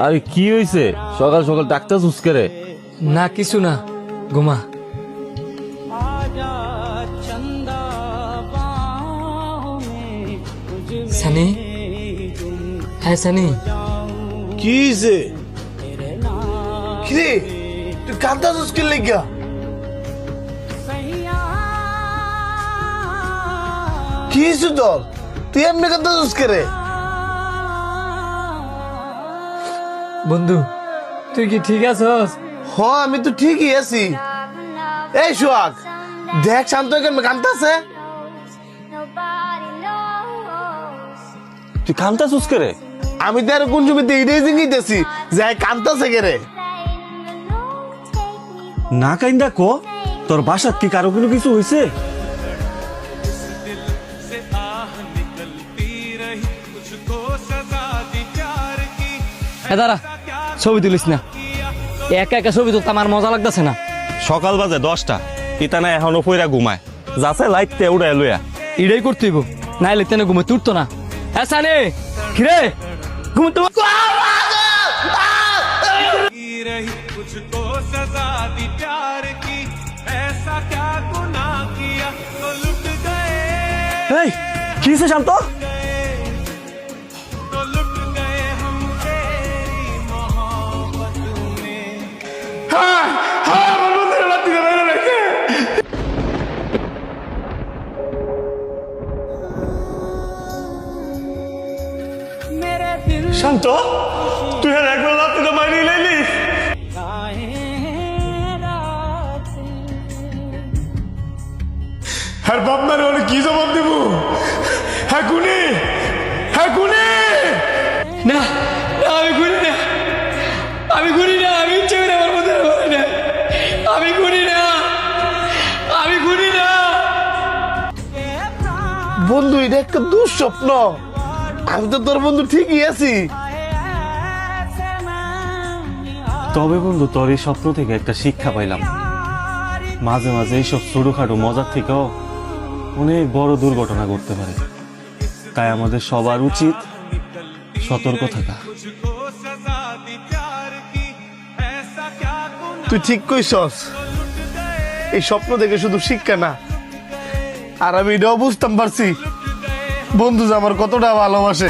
আরে কি হয়েছে? সকাল সকাল ডাক্তার চুস্কারে? না কিছু না, ঘুমা। সানি, হ্যাঁ সানি। কি হয়েছে? কিরে তুই কাঁদতাছিস কি লাগা? কি হয়েছে তোর? তুই এমনি কাঁদতাছিস কে রে? বন্ধু তুই কি ঠিক আছস? হ আমি তো ঠিকই আছি। এই সোহাগ দেখ শান্ত কেন কাঁদতাছে। তুই কান্তা চুস্কারে? আমি তো আর কোন জমিতে এটাই জিঙ্গিতেছি যে কাঁদতাছে কে রে। না কাইন্দা কো, তোর বাসাত কি কারো কোনো কিছু হয়েছে? দাঁড়া, ছবি তুলিস না। একা একা ছবি তুলতে আমার মজা লাগতেছে না। সকাল বাজে 10টা, পিতানা এখনো পইরা ঘুমায়। যাচ্ছে লাইটতে উড়ে লইয়া। এটাই করতে হইব, নাইলে তেনে ঘুমে তুলতো না। হ্যাঁ সানি, কিরে ঘুমতো? मुझको सजा दी प्यार की ऐसा क्या गुनाह किया तो लुट गए এই কি হইছে শান্ত? तो लुट गए हम तेरी मोहब्बत में मेरे दिल শান্ত তুই আর একবার রাতে মারি লাইলি? আর বাপ মারে ওরে কি জবাব দেব? হ্যাঁ কুনি, হ্যাঁ কুনি। না না, আমি ঘুরি না, আমি ঘুরি না, আমি ইচ্ছে করে আমার মধ্যে ঘুরি না, আমি ঘুরি না, আমি ঘুরি না। বন্ধু এটা একটা দুঃস্বপ্ন। আমি তো তোর বন্ধু ঠিকই আছি। তবে বন্ধু তোর এই স্বপ্ন থেকে একটা শিক্ষা পাইলাম। মাঝে মাঝে এইসব ছোটখাটো মজার থেকেও অনেক বড় দুর্ঘটনা ঘটতে পারে। তাই আমাদের সবার উচিত সতর্ক থাকা। তুই ঠিক কইছস, এই স্বপ্ন দেখে শুধু শিক্ষা না, আর আমি এটাও বুঝতাম পারছি বন্ধু যে আমার কতটা ভালোবাসে।